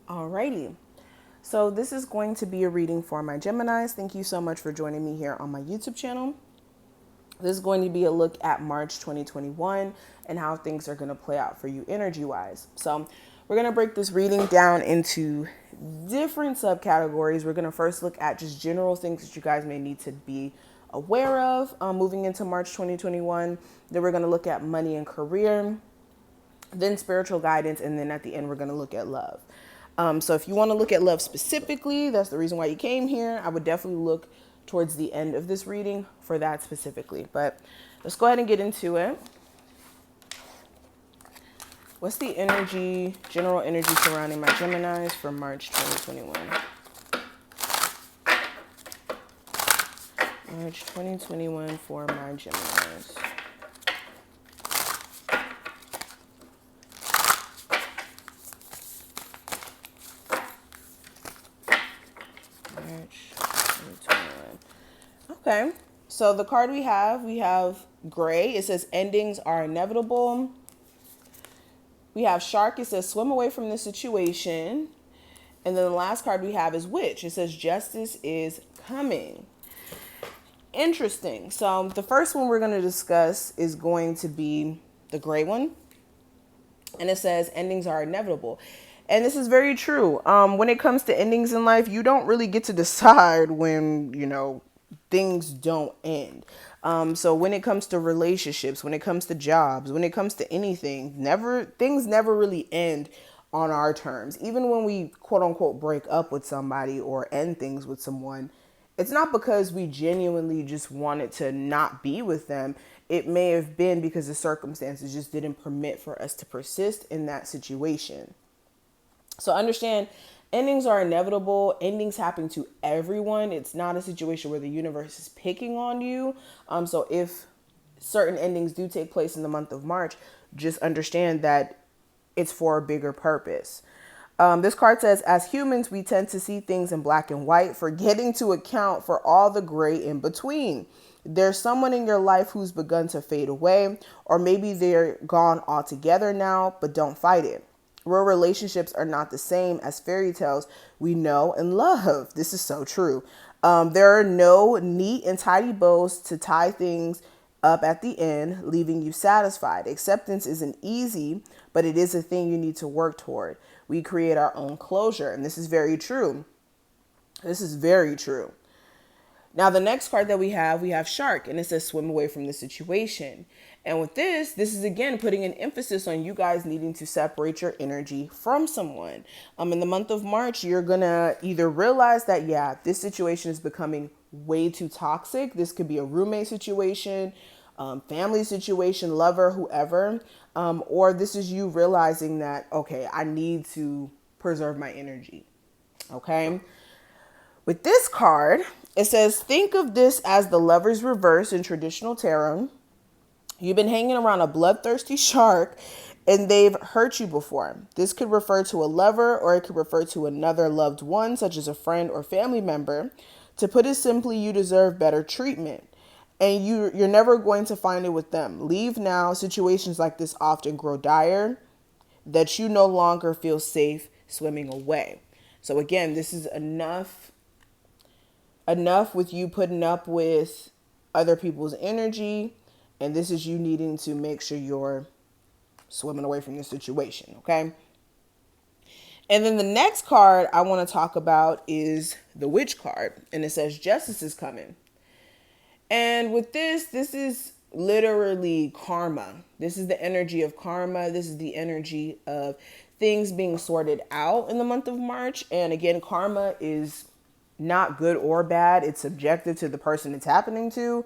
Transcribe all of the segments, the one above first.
Alrighty. So this is going to be a reading for my Geminis. Thank you so much for joining me here on my YouTube channel. This is going to be a look at March 2021 and how things are going to play out for you energy-wise. So we're going to break this reading down into different subcategories. We're going to first look at just general things that you guys may need to be aware of moving into March 2021. Then we're going to look at money and career, then spiritual guidance, and then at the end, we're going to look at love. So if you want to look at love specifically, that's the reason why you came here. I would definitely look towards the end of this reading for that specifically. But let's go ahead and get into it. What's the energy, general energy surrounding my Geminis for March 2021? March 2021 for my Geminis. March 2021. Okay, so the card we have gray. It says endings are inevitable. We have shark. It says swim away from this situation. And then the last card we have is witch. It says justice is coming. Interesting. So the first one we're going to discuss is going to be the gray one. And it says endings are inevitable. And this is very true. When it comes to endings in life, you don't really get to decide when, things don't end. So when it comes to relationships, when it comes to jobs, when it comes to anything, things never really end on our terms. Even when we quote unquote break up with somebody or end things with someone, it's not because we genuinely just wanted to not be with them. It may have been because the circumstances just didn't permit for us to persist in that situation. So understand, endings are inevitable. Endings happen to everyone. It's not a situation where the universe is picking on you. So if certain endings do take place in the month of March, just understand that it's for a bigger purpose. This card says, as humans, we tend to see things in black and white, forgetting to account for all the gray in between. There's someone in your life who's begun to fade away, or maybe they're gone altogether now, but don't fight it. Real relationships are not the same as fairy tales we know and love. This is so true. There are no neat and tidy bows to tie things up at the end, leaving you satisfied. Acceptance isn't easy, but it is a thing you need to work toward. We create our own closure, and this is very true. This is very true. Now, the next card that we have shark, and it says swim away from the situation. And with this is again putting an emphasis on you guys needing to separate your energy from someone. In the month of March, you're gonna either realize that, yeah, this situation is becoming way too toxic. This could be a roommate situation, family situation, lover, whoever. Or this is you realizing that, okay, I need to preserve my energy. Okay. With this card, it says, think of this as the Lover's reverse in traditional tarot. You've been hanging around a bloodthirsty shark and they've hurt you before. This could refer to a lover, or it could refer to another loved one, such as a friend or family member. To put it simply, you deserve better treatment, and you're never going to find it with them. Leave now. Situations like this often grow dire, that you no longer feel safe swimming away. So again, this is enough with you putting up with other people's energy, and this is you needing to make sure you're swimming away from the situation, okay? And then the next card I want to talk about is the witch card, and it says justice is coming. And with this is literally karma. This is the energy of karma. This is the energy of things being sorted out in the month of March. And again, karma is not good or bad. It's subjective to the person it's happening to.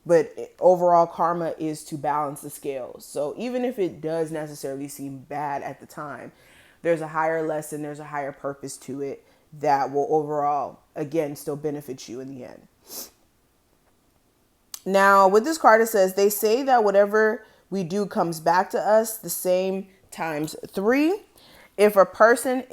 But overall, karma is to balance the scales. So even if it does necessarily seem bad at the time, there's a higher lesson, there's a higher purpose to it that will overall, again, still benefit you in the end. Now, with this card, it says, they say that whatever we do comes back to us the same times 3. If a person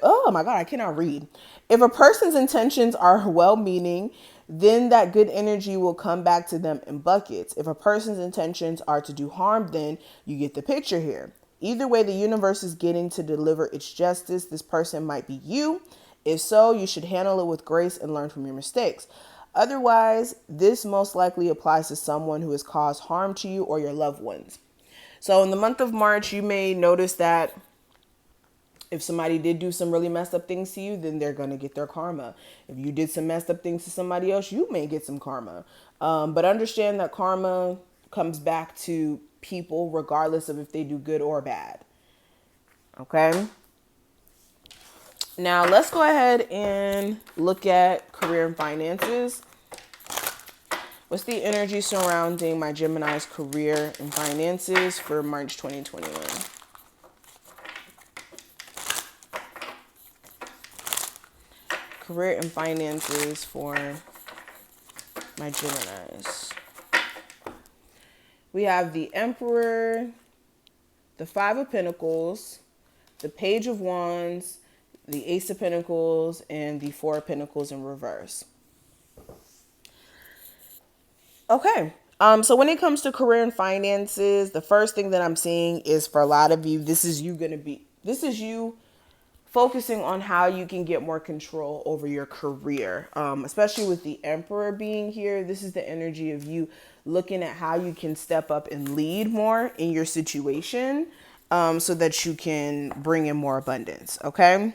oh my God, I cannot read. If a person's intentions are well-meaning, then that good energy will come back to them in buckets. If a person's intentions are to do harm, then you get the picture here. Either way, the universe is getting to deliver its justice. This person might be you. If so, you should handle it with grace and learn from your mistakes. Otherwise, this most likely applies to someone who has caused harm to you or your loved ones. So in the month of March, you may notice that if somebody did do some really messed up things to you, then they're going to get their karma. If you did some messed up things to somebody else, you may get some karma. But understand that karma comes back to people regardless of if they do good or bad. Okay? Now, let's go ahead and look at career and finances. What's the energy surrounding my Gemini's career and finances for March 2021? Career and finances for my Geminis. We have the Emperor, the Five of Pentacles, the Page of Wands, the Ace of Pentacles, and the Four of Pentacles in reverse. Okay. So when it comes to career and finances, the first thing that I'm seeing is for a lot of you, this is you focusing on how you can get more control over your career, especially with the Emperor being here. This is the energy of you looking at how you can step up and lead more in your situation, so that you can bring in more abundance. Okay.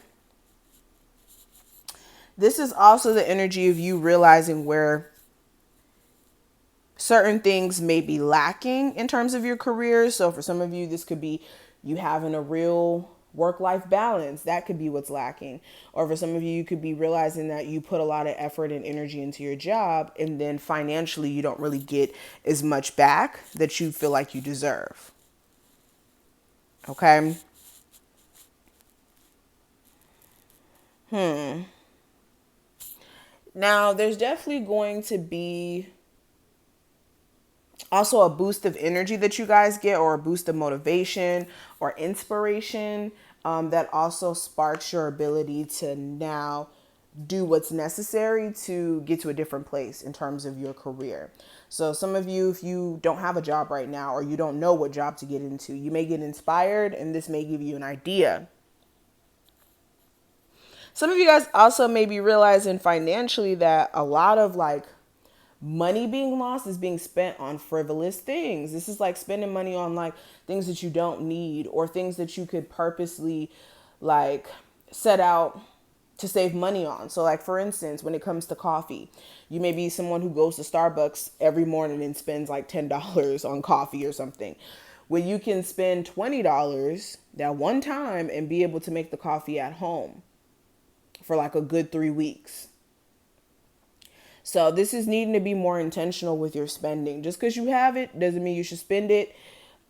This is also the energy of you realizing where certain things may be lacking in terms of your career. So for some of you, this could be you having a real work-life balance. That could be what's lacking. Or for some of you, you could be realizing that you put a lot of effort and energy into your job, and then financially you don't really get as much back that you feel like you deserve. Okay. Now, there's definitely going to be also a boost of energy that you guys get, or a boost of motivation or inspiration, that also sparks your ability to now do what's necessary to get to a different place in terms of your career. So some of you, if you don't have a job right now, or you don't know what job to get into, you may get inspired, and this may give you an idea. Some of you guys also may be realizing financially that a lot of money being lost is being spent on frivolous things. This is like spending money on things that you don't need, or things that you could purposely set out to save money on. So for instance, when it comes to coffee, you may be someone who goes to Starbucks every morning and spends $10 on coffee or something. Well, you can spend $20 that one time and be able to make the coffee at home for a good 3 weeks. So this is needing to be more intentional with your spending. Just because you have it doesn't mean you should spend it.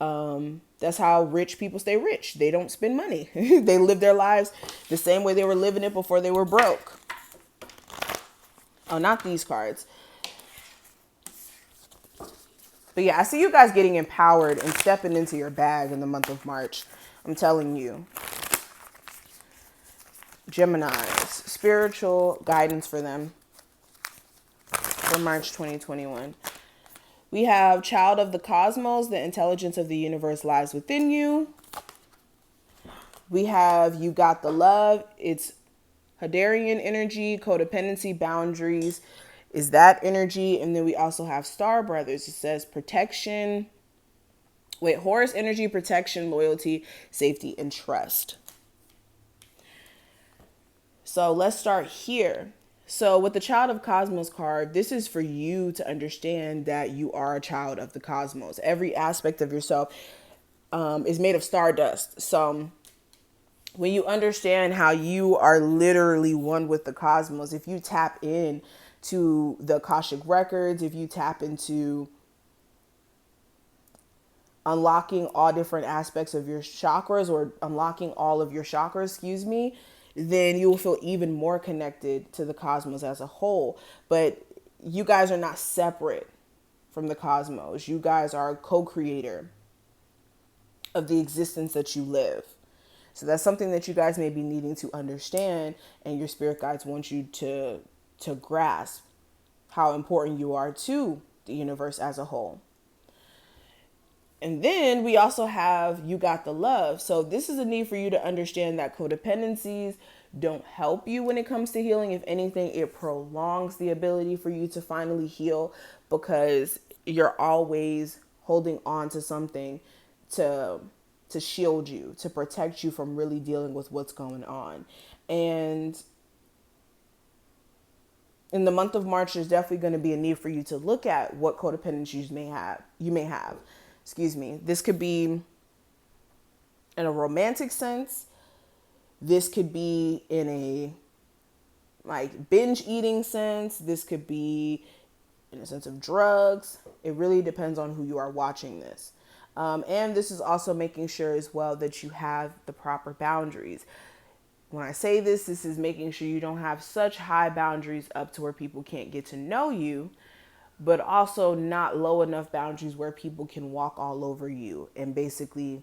That's how rich people stay rich. They don't spend money. They live their lives the same way they were living it before they were broke. Oh, not these cards. But yeah, I see you guys getting empowered and stepping into your bag in the month of March. I'm telling you. Geminis, spiritual guidance for them for March 2021. We have child of the cosmos, the intelligence of the universe lies within you. We have you got the love. It's Hadarian energy, codependency, boundaries is that energy. And then we also have Star Brothers. It says protection. Horus energy, protection, loyalty, safety, and trust. So let's start here. So with the Child of Cosmos card, this is for you to understand that you are a child of the cosmos. Every aspect of yourself is made of stardust. So when you understand how you are literally one with the cosmos, if you tap in to the Akashic records, if you tap into unlocking all different aspects of your chakras, or unlocking all of your chakras, then you will feel even more connected to the cosmos as a whole. But you guys are not separate from the cosmos. You guys are a co-creator of the existence that you live. So that's something that you guys may be needing to understand, and your spirit guides want you to grasp how important you are to the universe as a whole. And then we also have you got the love. So this is a need for you to understand that codependencies don't help you when it comes to healing. If anything, it prolongs the ability for you to finally heal because you're always holding on to something to shield you, to protect you from really dealing with what's going on. And in the month of March, there's definitely going to be a need for you to look at what codependencies you may have. Excuse me. This could be in a romantic sense. This could be in a like binge eating sense. This could be in a sense of drugs. It really depends on who you are watching this. And this is also making sure as well that you have the proper boundaries. When I say this, this is making sure you don't have such high boundaries up to where people can't get to know you, but also not low enough boundaries where people can walk all over you and basically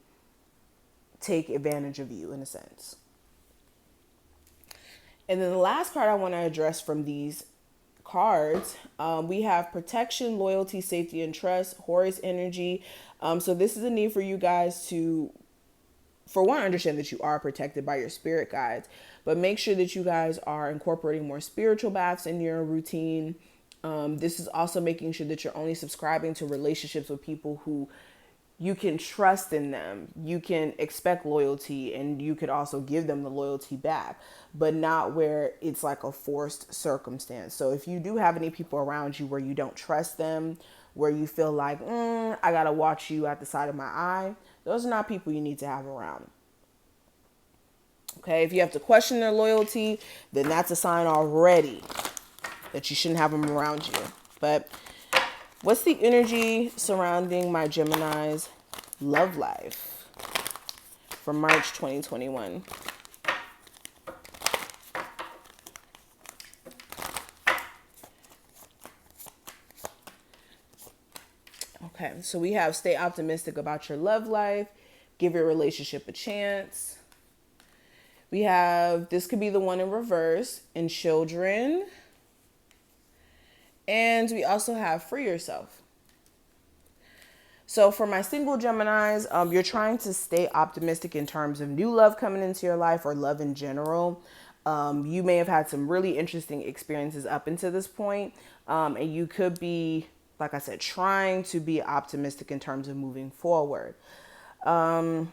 take advantage of you in a sense. And then the last card I want to address from these cards, we have protection, loyalty, safety, and trust, Horus energy. So this is a need for you guys to, for one, understand that you are protected by your spirit guides, but make sure that you guys are incorporating more spiritual baths in your routine. This is also making sure that you're only subscribing to relationships with people who you can trust in them. You can expect loyalty and you could also give them the loyalty back, but not where it's like a forced circumstance. So if you do have any people around you where you don't trust them, where you feel like, I got to watch you at the side of my eye, those are not people you need to have around. Okay, if you have to question their loyalty, then that's a sign already that you shouldn't have them around you. But what's the energy surrounding my Gemini's love life for March 2021? Okay, so we have stay optimistic about your love life, give your relationship a chance. We have this could be the one in reverse in children. And we also have free yourself. So for my single Geminis, you're trying to stay optimistic in terms of new love coming into your life or love in general. You may have had some really interesting experiences up until this point. And you could be, like I said, trying to be optimistic in terms of moving forward. Some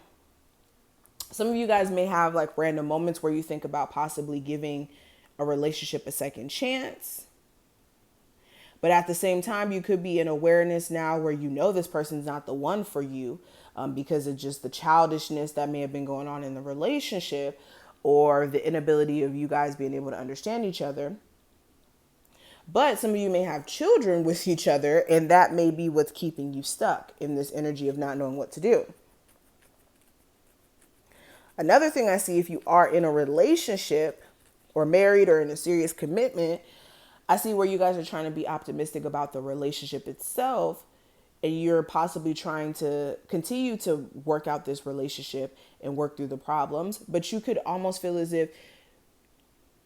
of you guys may have like random moments where you think about possibly giving a relationship a second chance. But at the same time, you could be in awareness now where you know this person's not the one for you because of just the childishness that may have been going on in the relationship or the inability of you guys being able to understand each other. But some of you may have children with each other, and that may be what's keeping you stuck in this energy of not knowing what to do. Another thing I see, if you are in a relationship or married or in a serious commitment, I see where you guys are trying to be optimistic about the relationship itself, and you're possibly trying to continue to work out this relationship and work through the problems. But you could almost feel as if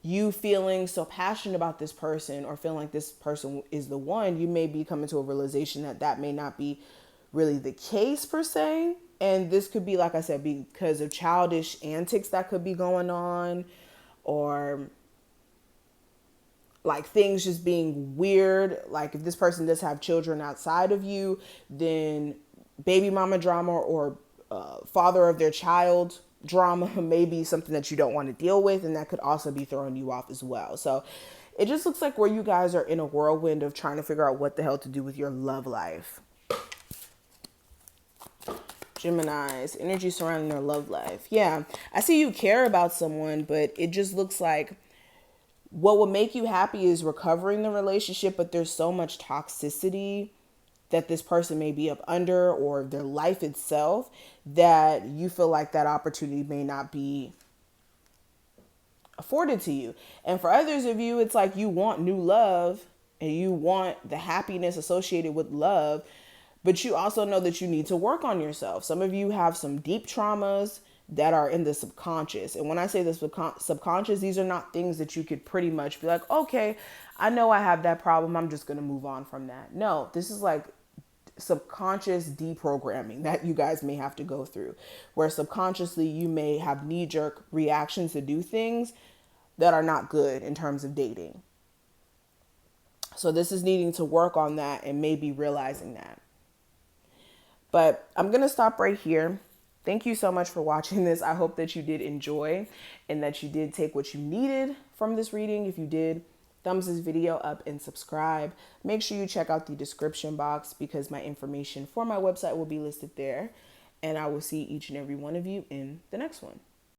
you feeling so passionate about this person or feeling like this person is the one, you may be coming to a realization that that may not be really the case per se. And this could be, like I said, because of childish antics that could be going on, or like things just being weird. Like if this person does have children outside of you, then baby mama drama or father of their child drama may be something that you don't want to deal with, and that could also be throwing you off as well. So it just looks like where you guys are in a whirlwind of trying to figure out what the hell to do with your love life. Gemini's energy surrounding their love life. Yeah, I see you care about someone, but it just looks like what will make you happy is recovering the relationship, but there's so much toxicity that this person may be up under, or their life itself, that you feel like that opportunity may not be afforded to you. And for others of you, it's like you want new love and you want the happiness associated with love, but you also know that you need to work on yourself. Some of you have some deep traumas that are in the subconscious. And when I say the subconscious, these are not things that you could pretty much be like, okay, I know I have that problem, I'm just going to move on from that. No, this is like subconscious deprogramming that you guys may have to go through, where subconsciously you may have knee-jerk reactions to do things that are not good in terms of dating. So this is needing to work on that and maybe realizing that. But I'm going to stop right here. Thank you so much for watching this. I hope that you did enjoy and that you did take what you needed from this reading. If you did, thumbs this video up and subscribe. Make sure you check out the description box because my information for my website will be listed there. And I will see each and every one of you in the next one.